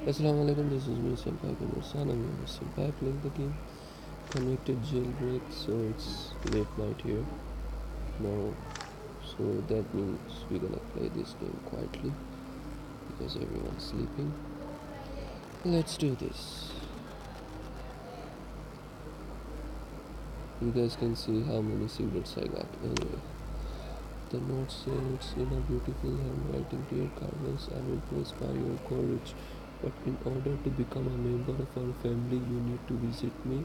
Assalamualaikum, this is me, Senpai Gamer-san. I'm your Senpai playing the game. Connected jailbreak, so it's late night here now. So that means we're gonna play this game quietly because everyone's sleeping. Let's do this. You guys can see how many cigarettes I got. Anyway, the note says in a beautiful handwriting, Dear Carlos, I'm impressed by your courage. But in order to become a member of our family, you need to visit me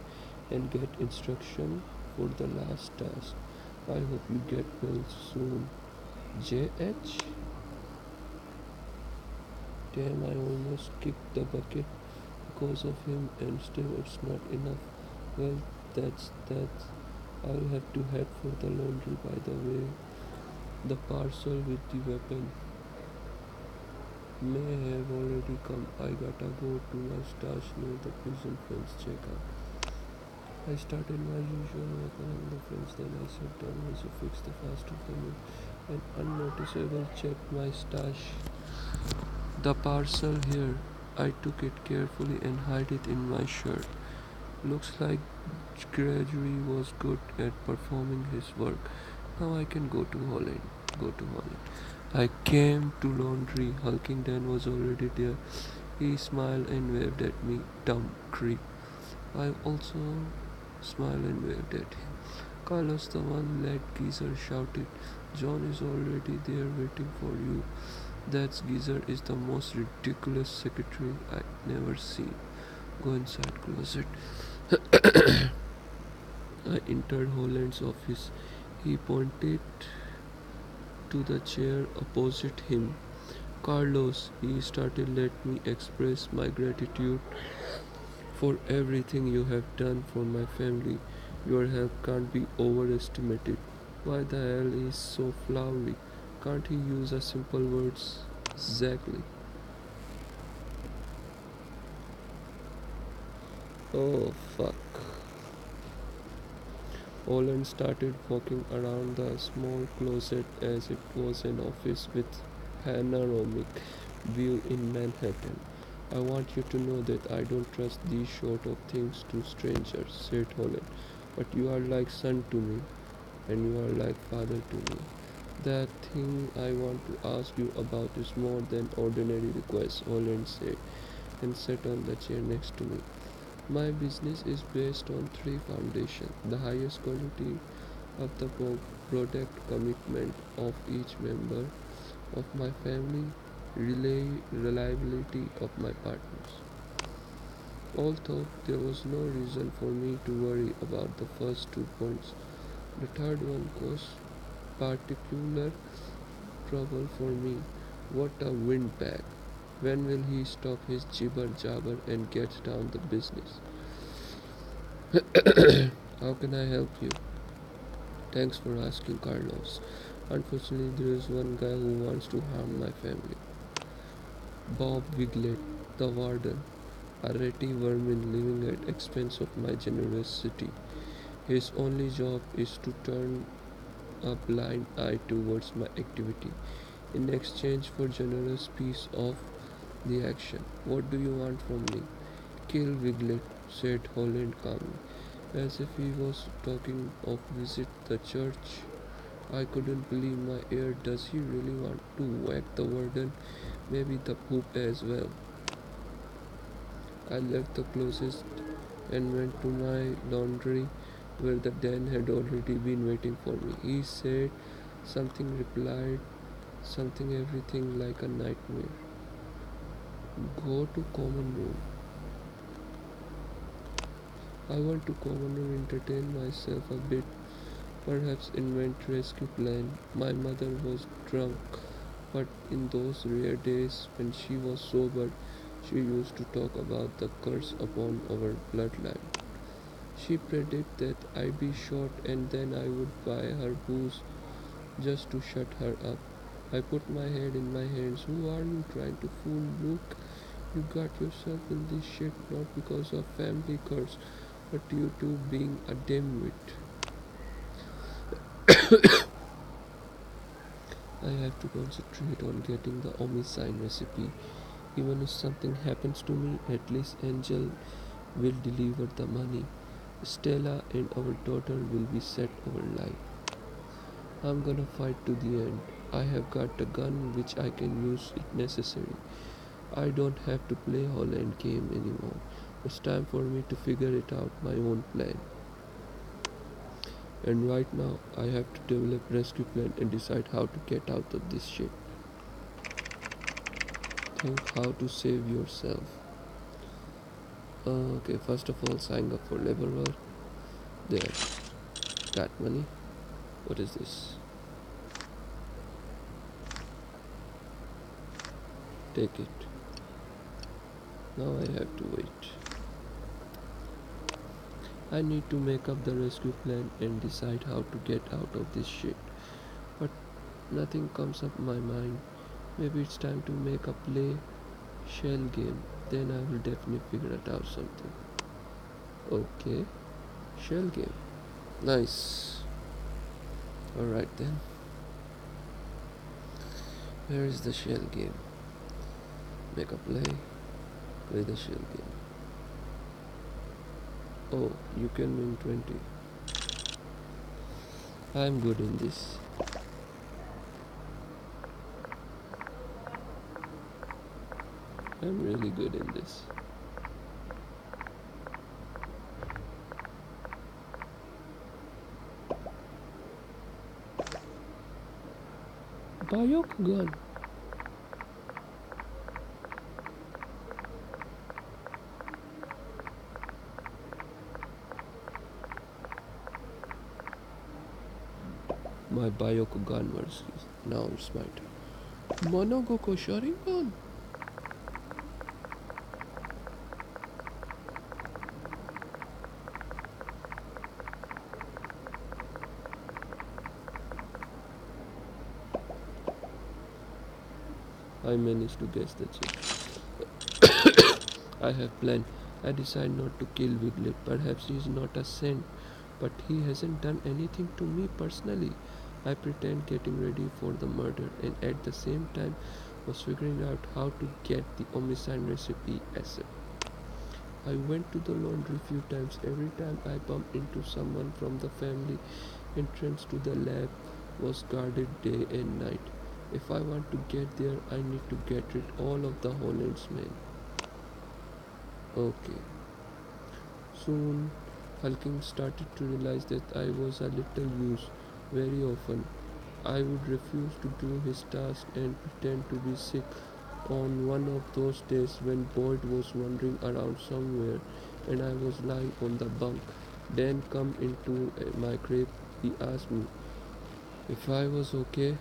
and get instruction for the last task. I hope you get well soon. JH? Damn, I almost kicked the bucket because of him and still it's not enough. Well, that's. I'll have to head for the laundry by the way. The parcel with the weapon may have already come. I gotta go to my stash near the prison fence checkout. I started my usual walk along the fence, then I sat down as to fix the faster for me. An unnoticeable check my stash. The parcel here. I took it carefully and hid it in my shirt. Looks like Gregory was good at performing his work. Now I can go to Holland. I came to laundry. Hulking Dan was already there. He smiled and waved at me. Dumb creep. I also smiled and waved at him. Carlos, the one lad geezer, shouted. John is already there waiting for you. That geezer is the most ridiculous secretary I've never seen. Go inside closet. I entered Holland's office. He pointed to the chair opposite him. Carlos, he started, let me express my gratitude for everything you have done for my family. Your help can't be overestimated. Why the hell is so flowery? Can't he use a simple words? Exactly. Oh fuck. Olin started walking around the small closet as it was an office with panoramic view in Manhattan. I want you to know that I don't trust these sort of things to strangers, said Holland. But you are like son to me, and you are like father to me. The thing I want to ask you about is more than ordinary request, Holland said, and sat on the chair next to me. My business is based on three foundations: the highest quality of the product, commitment of each member of my family, reliability of my partners. Although there was no reason for me to worry about the first 2 points, the third one caused particular trouble for me. What a windbag! When will he stop his jibber jabber and get down the business? How can I help you? Thanks for asking, Carlos. Unfortunately, there is one guy who wants to harm my family. Bob Wiglet, the warden, a ratty vermin living at expense of my generosity. His only job is to turn a blind eye towards my activity in exchange for generous piece of the action. What do you want from me? Kill Wiglet, said Holland calmly, as if he was talking of visit the church. I couldn't believe my ear. Does he really want to whack the warden? Maybe the poop as well. I left the closest and went to my laundry where the Dan had already been waiting for me. He said something, replied something, everything like a nightmare. Go to common room. I went to common room, entertain myself a bit, perhaps invent rescue plan. My mother was drunk, but in those rare days when she was sober, she used to talk about the curse upon our bloodline. She predicted that I'd be shot and then I would buy her booze just to shut her up. I put my head in my hands. Who are you trying to fool? Look, you got yourself in this shit not because of family curse, but due to being a dimwit. I have to concentrate on getting the homicide recipe. Even if something happens to me, at least Angel will deliver the money. Stella and our daughter will be set over life. I'm gonna fight to the end. I have got a gun which I can use if necessary. I don't have to play Holland game anymore. It's time for me to figure it out my own plan. And right now I have to develop rescue plan and decide how to get out of this shit. Think how to save yourself. Okay, first of all sign up for labor work. There. Got money. What is this? Take it. Now I have to wait. I need to make up the rescue plan and decide how to get out of this shit. But nothing comes up my mind. Maybe it's time to make a play shell game. Then I will definitely figure it out something. Okay. Shell game. Nice. Alright then. Where is the shell game? Make a play. Play the shell game. Oh, you can win 20. I'm good in this. I'm really good in this. Biogun. My Biokugan versus now it's my turn. Monogoko Sharingan. I managed to guess the check. I have planned. I decide not to kill Wiglet. Perhaps he is not a saint, but he hasn't done anything to me personally. I pretend getting ready for the murder and at the same time was figuring out how to get the homicide recipe ASAP. I went to the laundry few times. Every time I bumped into someone from the family, entrance to the lab was guarded day and night. If I want to get there, I need to get rid all of the Holland's men. Okay. Soon, Hulking started to realize that I was a little use. Very often, I would refuse to do his task and pretend to be sick. On one of those days when Boyd was wandering around somewhere and I was lying on the bunk, Dan come into my crib. He asked me if I was okay.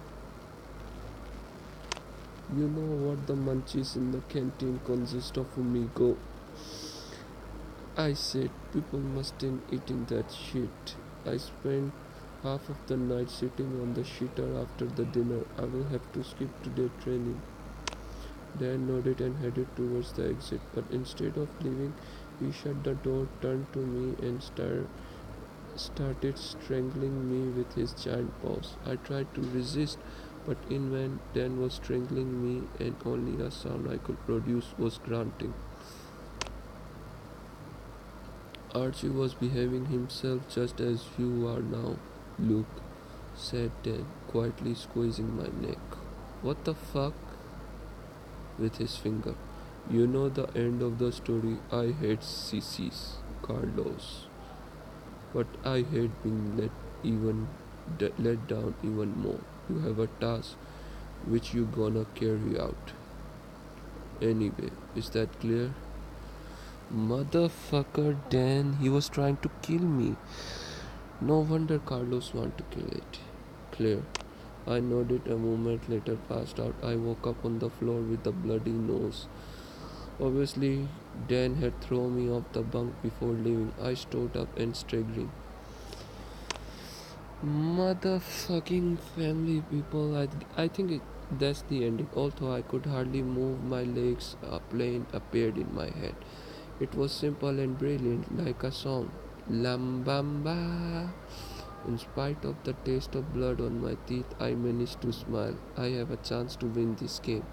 You know what the munchies in the canteen consist of, amigo? I said, people mustn't eating that shit. I spent half of the night sitting on the shitter after the dinner. I will have to skip today training. Dan nodded and headed towards the exit, but instead of leaving, he shut the door, turned to me, and started strangling me with his giant paws. I tried to resist, but in vain. Dan was strangling me, and only a sound I could produce was grunting. Archie was behaving himself just as you are now, Luke, said Dan, quietly squeezing my neck. What the fuck? With his finger. You know the end of the story. I hate sissies, Carlos. But I hate being let down even more. You have a task which you gonna carry out. Anyway, is that clear? Motherfucker Dan, he was trying to kill me. No wonder Carlos wanted to kill it. Clear. I nodded. A moment later, passed out. I woke up on the floor with a bloody nose. Obviously, Dan had thrown me off the bunk before leaving. I stood up and staggering. Motherfucking family people. I think that's the ending. Although I could hardly move my legs, a plane appeared in my head. It was simple and brilliant, like a song. Lambamba. In spite of the taste of blood on my teeth, I managed to smile. I have a chance to win this game.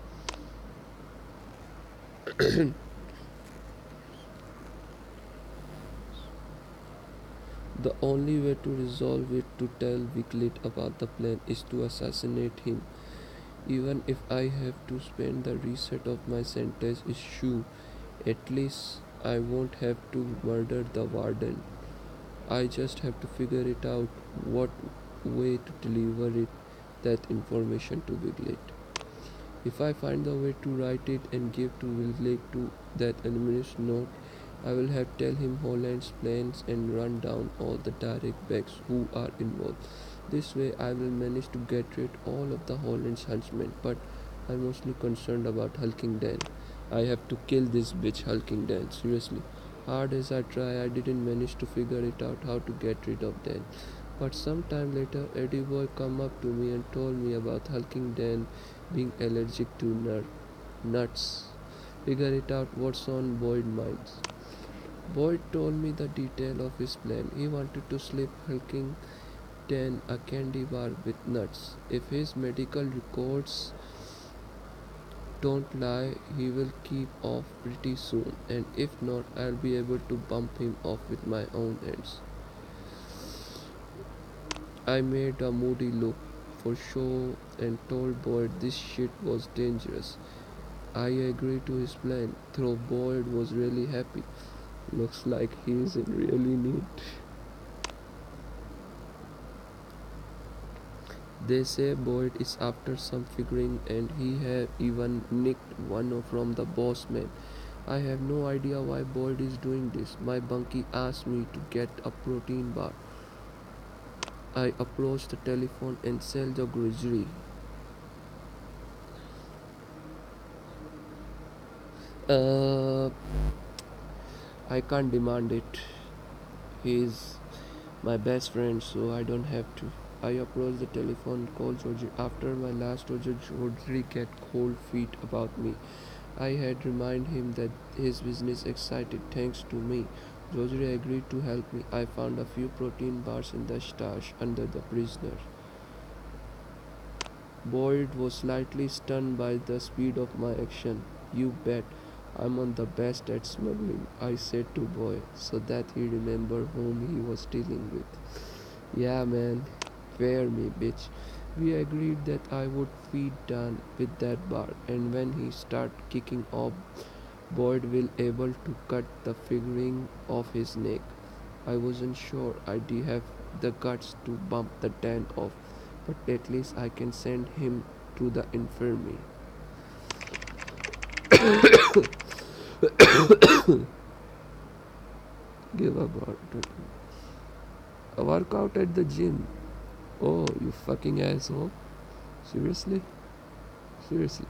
The only way to resolve it to tell Wiglet about the plan is to assassinate him. Even if I have to spend the reset of my sentence issue, at least I won't have to murder the warden. I just have to figure it out what way to deliver that information to Wiglet. If I find the way to write it and give to Wiglet to that anonymous note, I will have tell him Holland's plans and run down all the direct backs who are involved. This way I will manage to get rid all of the Holland's henchmen, but I'm mostly concerned about Hulking Dan. I have to kill this bitch Hulking Dan, seriously. Hard as I try, I didn't manage to figure it out how to get rid of Dan. But sometime later, Eddie Boy come up to me and told me about Hulking Dan being allergic to nuts. Figure it out what's on Boyd's mind. Boyd told me the detail of his plan. He wanted to slip Hulking Dan a candy bar with nuts. If his medical records don't lie, he will keep off pretty soon, and if not, I'll be able to bump him off with my own hands. I made a moody look for show and told Boyd this shit was dangerous. I agreed to his plan, though Boyd was really happy. Looks like he is in really need. They say Boyd is after some figuring and he have even nicked one from the boss man. I have no idea why Boyd is doing this. My bunkie asked me to get a protein bar. I approached the telephone and said the grocery. Uh, I can't demand it. He is my best friend, so I don't have to. I approached the telephone, called Georgie. After my last order, Georgie get cold feet about me. I had reminded him that his business excited thanks to me. Georgie agreed to help me. I found a few protein bars in the stash under the prisoner. Boyd was slightly stunned by the speed of my action. You bet. I'm on the best at smuggling, I said to Boyd, so that he remembered whom he was dealing with. Yeah, man, fear me, bitch. We agreed that I would feed Dan with that bar, and when he started kicking off, Boyd will able to cut the figuring off his neck. I wasn't sure I'd have the guts to bump the Dan off, but at least I can send him to the infirmary. Give a bar. A workout at the gym. Oh, you fucking asshole. Seriously? Seriously.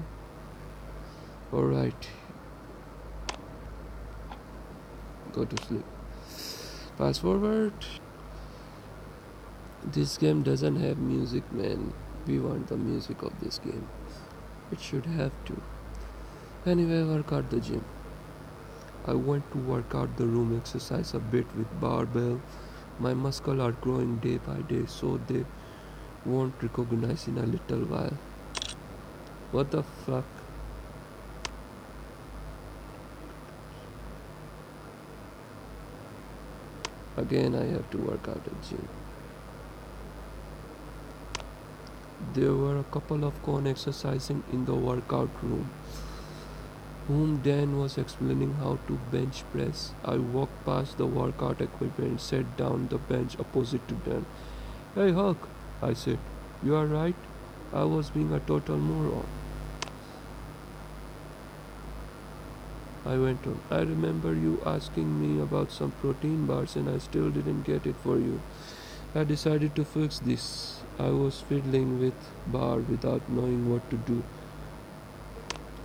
Alright, go to sleep. Fast forward. This game doesn't have music, man. We want the music of this game. It should have to. Anyway, work out the gym. I went to work out the room, exercise a bit with barbell. My muscles are growing day by day, so they won't recognize in a little while. What the fuck? Again, I have to work out at gym. There were a couple of con exercising in the workout room, whom Dan was explaining how to bench press. I walked past the workout equipment and sat down the bench opposite to Dan. Hey Hulk, I said, you are right. I was being a total moron. I went on. I remember you asking me about some protein bars and I still didn't get it for you. I decided to fix this. I was fiddling with bar without knowing what to do.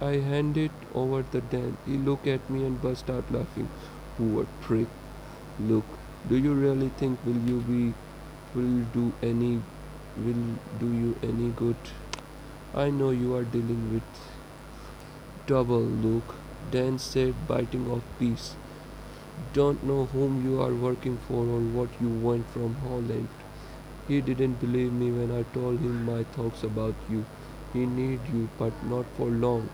I handed over the Dan. He looked at me and burst out laughing. Poor prick. Look, do you really think will do any will do you any good? I know you are dealing with double, Luke, Dan said, biting off piece. Don't know whom you are working for or what you want from Holland. He didn't believe me when I told him my thoughts about you. He need you, but not for long.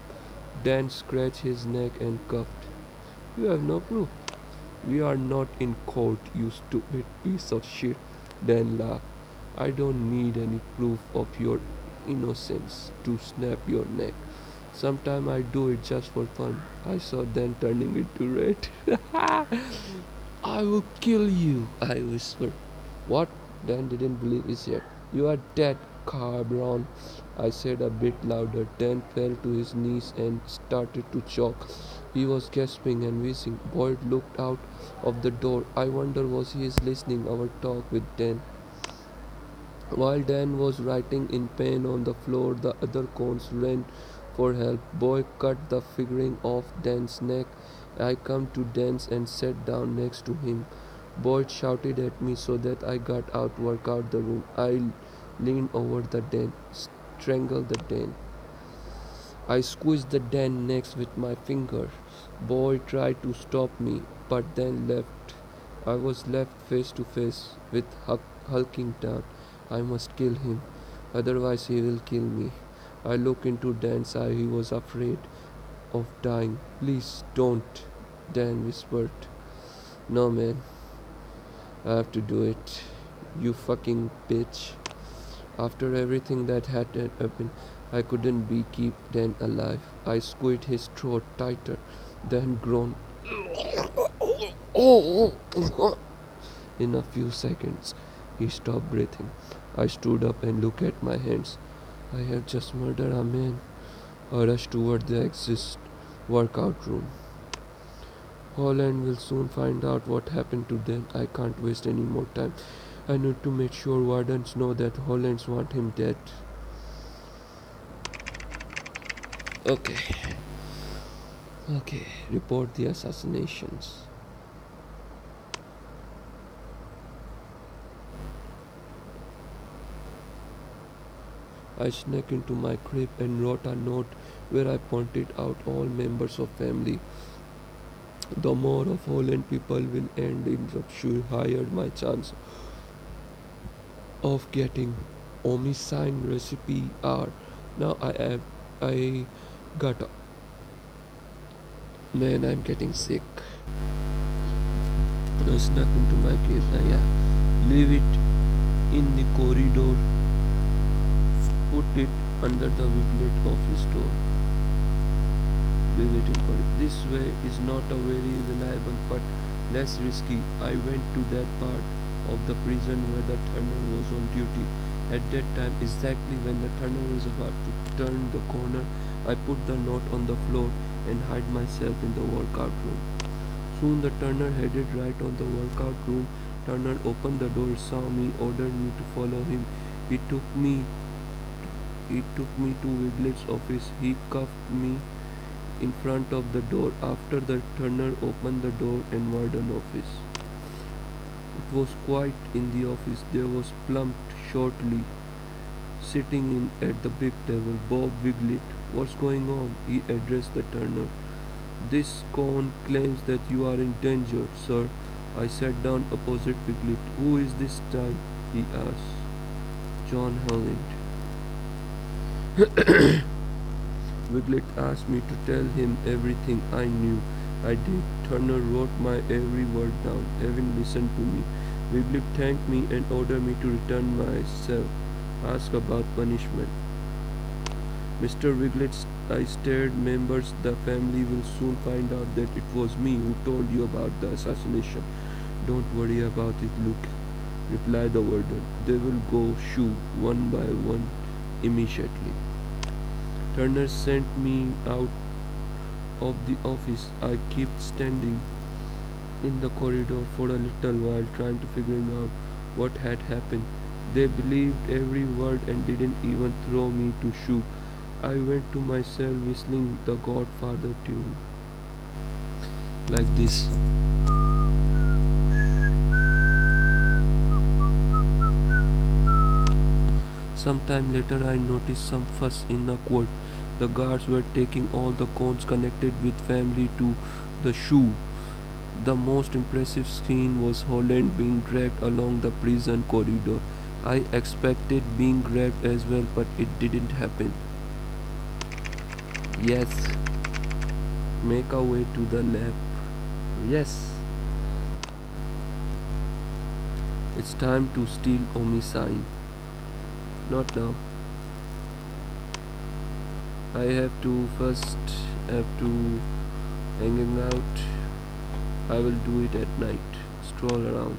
Dan scratched his neck and coughed. You have no proof. We are not in court, you stupid piece of shit. Dan laughed. I don't need any proof of your innocence to snap your neck. Sometime I do it just for fun. I saw Dan turning into red. I will kill you, I whispered. What? Dan didn't believe his ear. You are dead, cabron, I said a bit louder. Dan fell to his knees and started to choke. He was gasping and wheezing. Boyd looked out of the door. I wonder was he listening our talk with Dan. While Dan was writing in pain on the floor, the other cons ran for help. Boy cut the fingering off Dan's neck. I come to dance and sat down next to him. Boyd shouted at me so that I got out, work out the room. I leaned over the Dan, strangled the Dan. I squeezed the Dan neck with my fingers. Boyd tried to stop me, but then left. I was left face to face with hulking down. I must kill him, otherwise he will kill me. I looked into Dan's eye. He was afraid of dying. Please don't, Dan whispered. No, man, I have to do it. You fucking bitch. After everything that had happened, I couldn't keep Dan alive. I squeezed his throat tighter, then groaned. In a few seconds, he stopped breathing. I stood up and looked at my hands. I have just murdered a man. I rushed toward the exit workout room. Holland will soon find out what happened to them. I can't waste any more time. I need to make sure wardens know that Hollands want him dead. Okay. Report the assassinations. I snuck into my crib and wrote a note where I pointed out all members of family. The more of Holland people will end up sure higher my chance of getting homicide recipe are. Now I got a man, I'm getting sick. I snuck into my case. Leave it in the corridor. Put it under the wiglet of his door. Leave it in corridor. This way is not a very reliable but less risky. I went to that part of the prison where the turner was on duty. At that time, exactly when the turner was about to turn the corner, I put the note on the floor and hid myself in the workout room. Soon the turner headed right on the workout room. Turner opened the door, saw me, ordered me to follow him. He took me to Wiglet's office. He cuffed me in front of the door. After the turner opened the door and warden office. It was quiet in the office. There was Plump shortly sitting in at the big table. Bob Wiglet. What's going on? He addressed the turner. This con claims that you are in danger, sir. I sat down opposite Wiglet. Who is this guy? He asked. John Holland. Wiglet asked me to tell him everything I knew. I did. Turner wrote my every word down, having listened to me. Wiglet thanked me and ordered me to return myself. Ask about punishment. Mr. Wiglet, I stared, members the family will soon find out that it was me who told you about the assassination. Don't worry about it, Luke, replied the warden. They will go shoo one by one immediately. Turner sent me out of the office. I kept standing in the corridor for a little while trying to figure out what had happened. They believed every word and didn't even throw me to shoo. I went to my cell whistling the Godfather tune. Like this. Sometime later I noticed some fuss in the court. The guards were taking all the cones connected with family to the shoo. The most impressive scene was Holland being dragged along the prison corridor. I expected being grabbed as well, but it didn't happen. Yes, make our way to the lab. Yes. It's time to steal homicide. Not now. I have to hanging out. I will do it at night. Stroll around.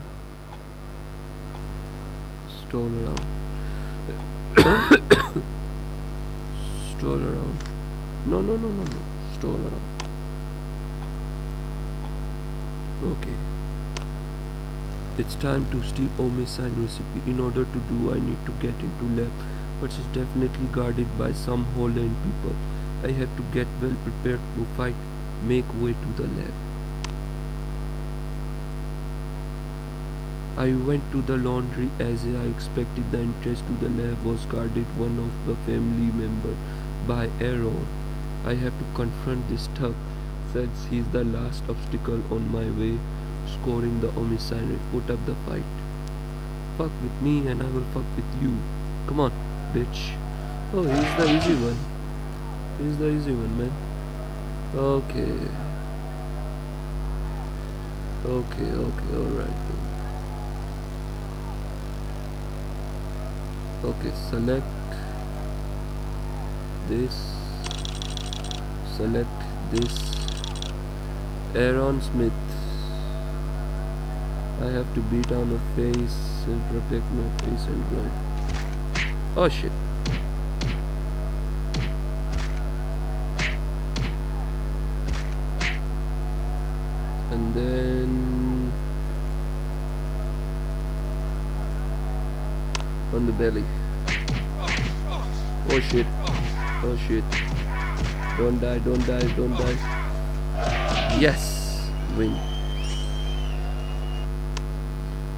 Stroll around. Stroll around. No. Stroll around. Okay. It's time to steal homicide recipe. In order to do, I need to get into lab, but it's definitely guarded by some Holland people. I have to get well prepared to fight. Make way to the lab. I went to the laundry as I expected. The entrance to the lab was guarded one of the family member by Aaron. I have to confront this thug since he's the last obstacle on my way scoring the homicide and put up the fight. Fuck with me and I will fuck with you. Come on, bitch. Oh, he's the easy one. He's the easy one, man. Okay. Alright. Okay, select this. Select this. Aaron Smith. I have to beat down a face and protect my face and ground. Oh shit. And then on the belly. Oh shit. Oh shit. Don't die. Yes! Win.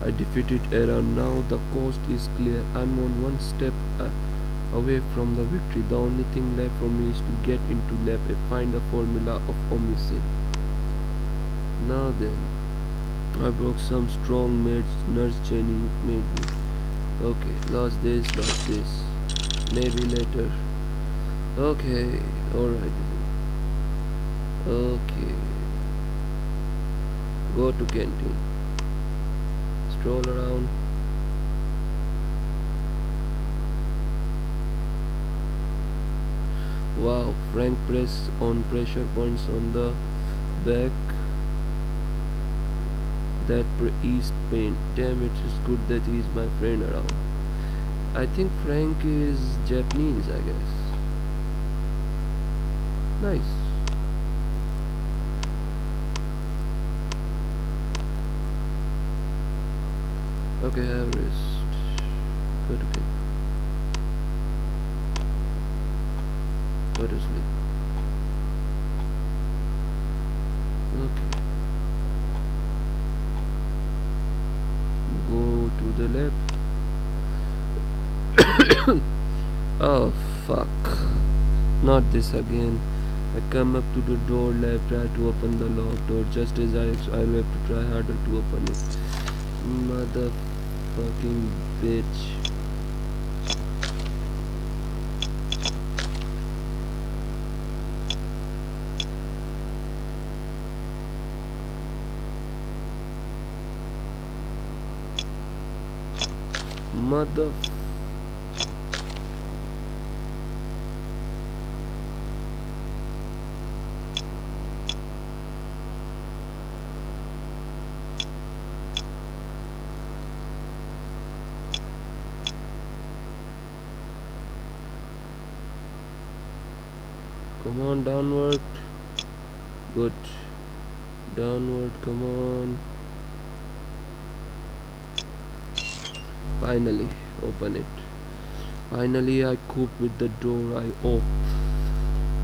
I defeated Aaron. Now the coast is clear. I'm on one step away from the victory. The only thing left for me is to get into lab and find the formula of homicide. Now then, I broke some strong meds. Nurse Jenny made me. Okay, lost this. Maybe later. Okay, alright. Okay. Go to canteen. Stroll around. Wow, Frank press on pressure points on the back. That eased pain. Damn, it is good that he is my friend around. I think Frank is Japanese, I guess. Nice. Okay, have rest. Go to bed. Go to sleep. Okay. Go to the lab. Oh fuck. Not this again. I come up to the door, lab, try to open the locked door. Just as I have to try harder to open it. Motherfucking bitch. Mother. Come on, downward. Good. Downward, come on. Finally, open it. Finally, I cope with the door.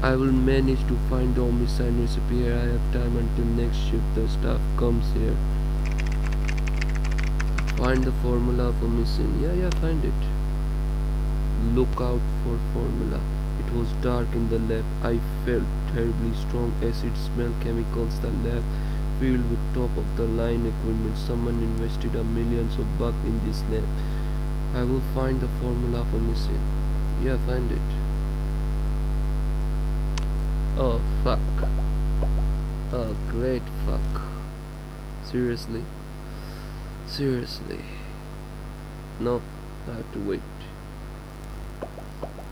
I will manage to find the homicide recipe here. I have time until next shift. The staff comes here. Find the formula for missing. Yeah, find it. Look out for formula. It was dark in the lab. I felt terribly strong acid smell chemicals. The lab filled with top of the line equipment. Someone invested millions of bucks in this lab. I will find the formula for missing. Yeah, find it. Oh fuck. Oh, great fuck. Seriously? Seriously. No, I have to wait.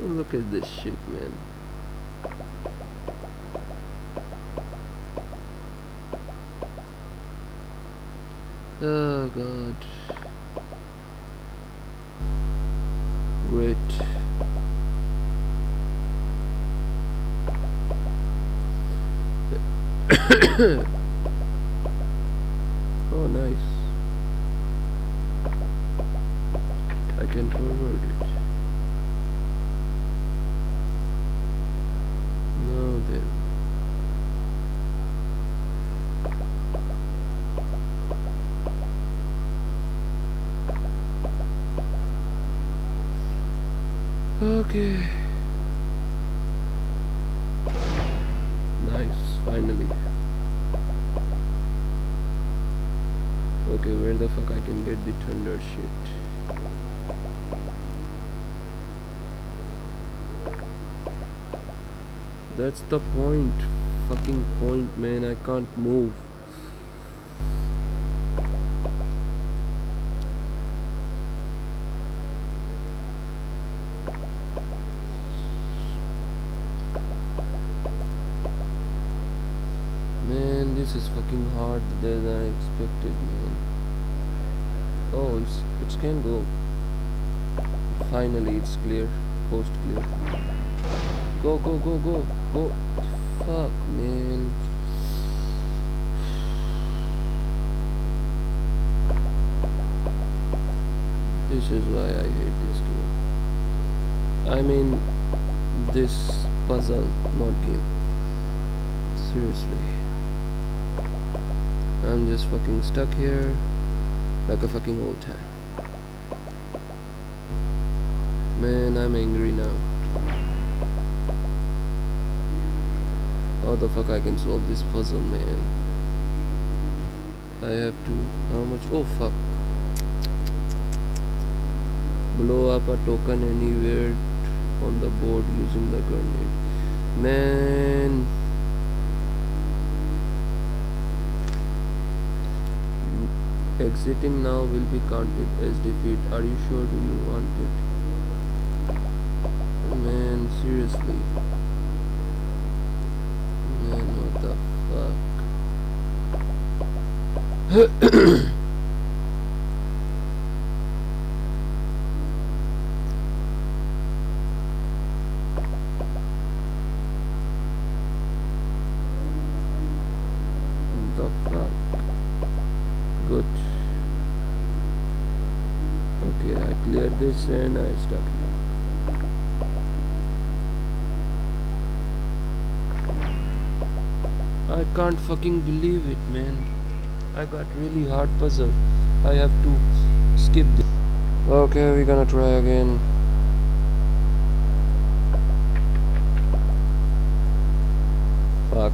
Oh, look at this shit, man. Oh god. Wait. Oh, nice. I can forward it. No, then. Okay. Nice, finally. Okay, where the fuck I can get the thunder shit? That's the point. Fucking point, man. I can't move. Man, this is fucking hard than I expected, man. Oh, it can go. Finally, it's clear. Coast clear. Go, go, go, go, go. Fuck, man. This is why I hate this game. I mean, this puzzle, not game. Seriously. I'm just fucking stuck here like a fucking old time. Man, I'm angry now. How the fuck I can solve this puzzle, man? I have to... How much? Oh fuck. Blow up a token anywhere on the board using the grenade. Man. Exiting now will be counted as defeat. Are you sure? Do you want it? Man, seriously. Man, what the fuck? The fuck? Good. Okay, I cleared this and I stuck here. I can't fucking believe it, man. I got really hard puzzle. I have to skip this. Okay, we're gonna try again. Fuck.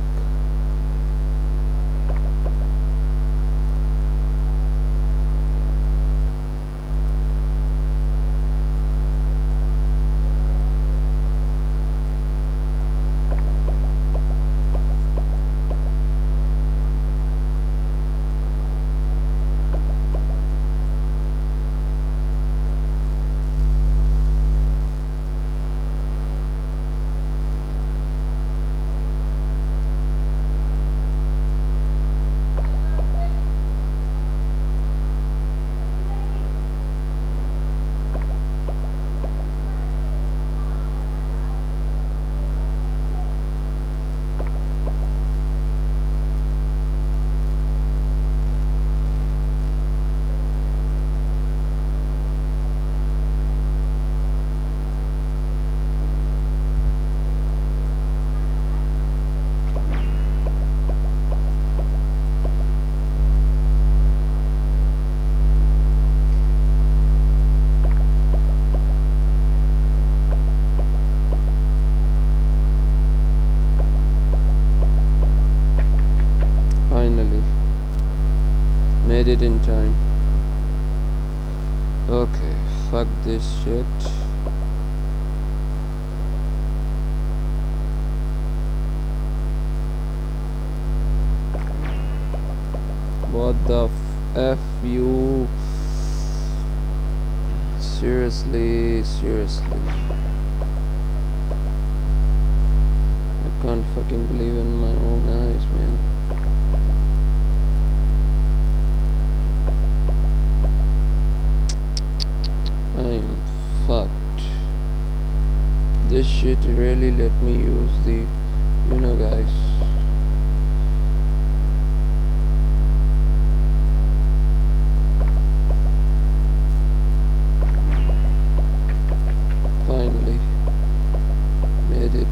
Made it in time. Okay, fuck this shit. What the F you? Seriously. I can't fucking believe in my own eyes, man. I am fucked. This shit really let me use the, guys. Finally made it.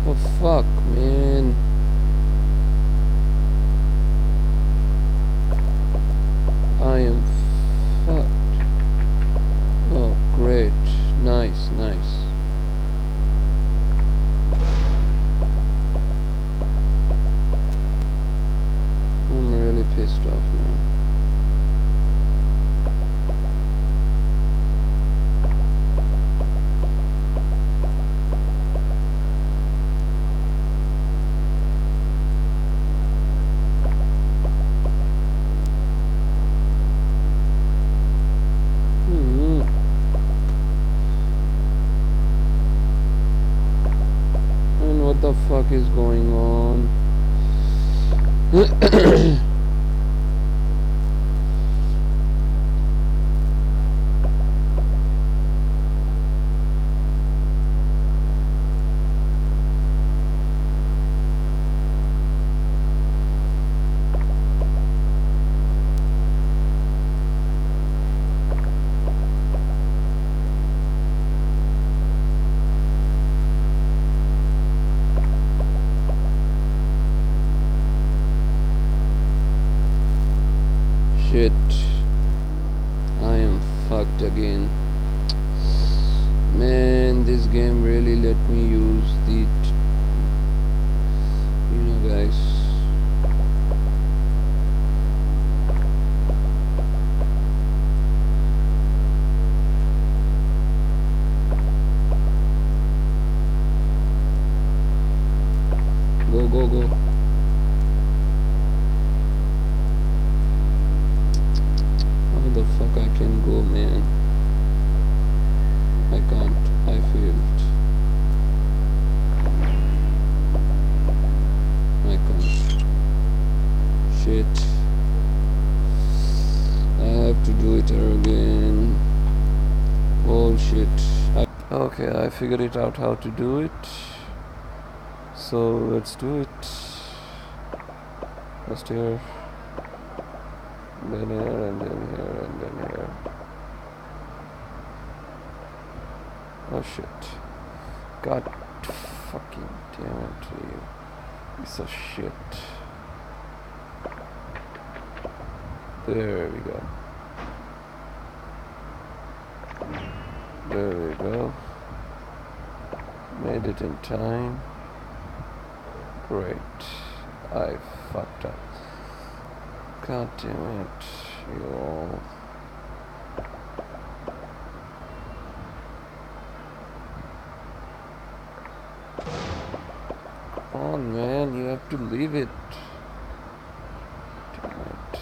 Oh fuck, man. I am fucked. Oh great. Nice. I'm really pissed off now. And what the fuck is going on? Shit. I am fucked again. Man, this game really let me use the, guys. Go. How the fuck I can go, man? I can't. I failed. I can't. Shit. I have to do it again. Oh shit. Okay, I figured it out how to do it. So let's do it. First here, then here, and then here, and then here. Oh shit. God fucking damn it, you piece of shit. There we go. There we go. Made it in time. Great. I fucked up. God damn it, you all. Come on, man, you have to leave it. Damn it.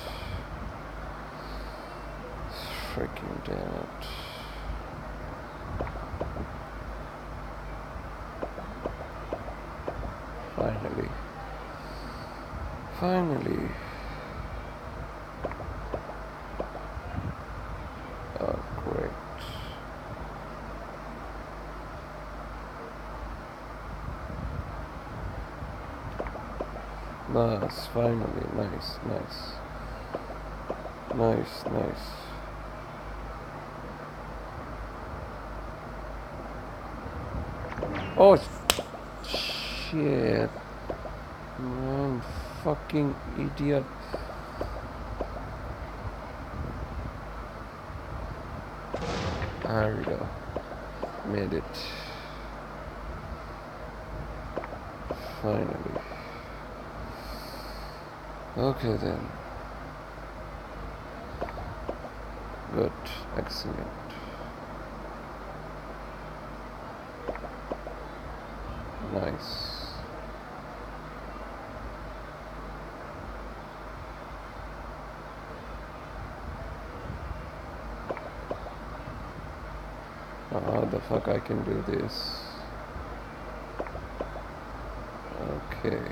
Freaking damn it. Finally. Oh, great. Nice, finally, nice. Oh, shit. Man, fucking idiot. There we go. Made it. Finally. Okay then. Good. Excellent. Nice. How the fuck I can do this? Okay.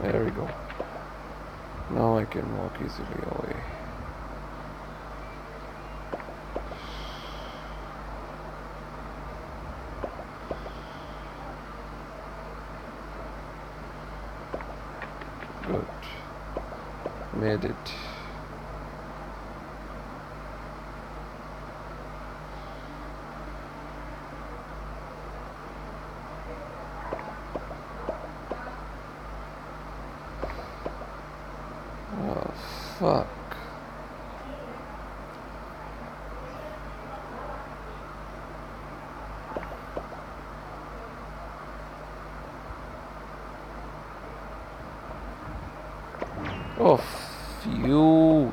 There we go. Now I can walk easily away. Good. Made it. Oh, fuck. Oh, you.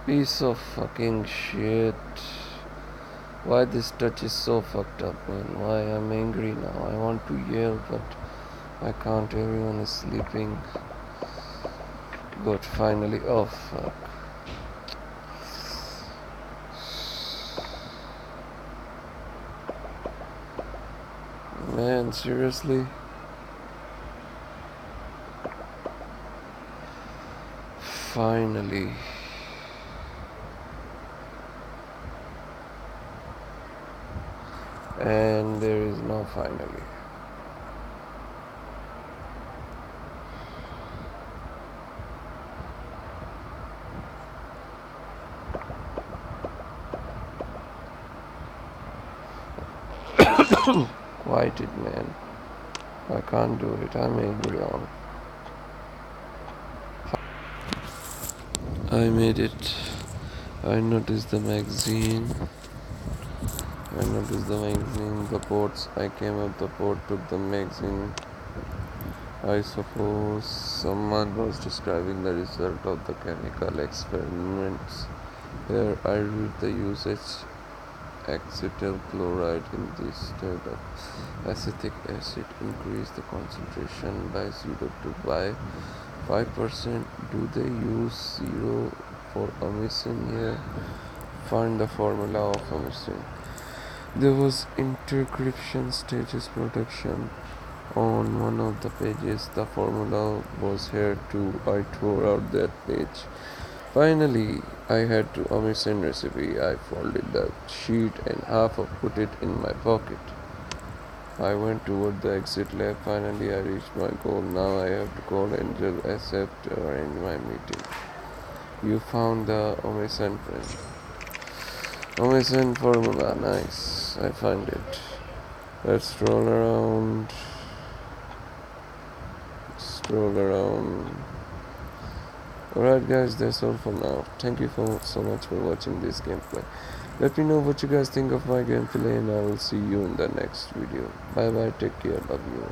Piece of fucking shit. Why this touch is so fucked up, man? Why I'm angry now? I want to yell, but I can't. Everyone is sleeping. Good, finally. Oh, fuck. Man, seriously? Finally. And there is no finally. Whited, man. I can't do it. I'm angry on. I made it. I noticed the magazine. The ports. I came up the port, took the magazine. I suppose someone was describing the result of the chemical experiments. Here I read the usage acetyl chloride in this state of acetic acid increase the concentration by 0 to by 5%. Do they use 0 for amycin here? Find the formula of amycin. There was intercryption status protection on one of the pages. The formula was here too. I tore out that page. Finally, I had to amazing recipe. I folded the sheet in half and put it in my pocket. I went toward the exit lab. Finally, I reached my goal. Now I have to call Angel ASAP to arrange my meeting. You found the Omison friend. Omison formula, nice. I find it. Let's stroll around. Alright guys, that's all for now. Thank you so much for watching this gameplay. Let me know what you guys think of my gameplay and I will see you in the next video. Bye bye, take care, love you.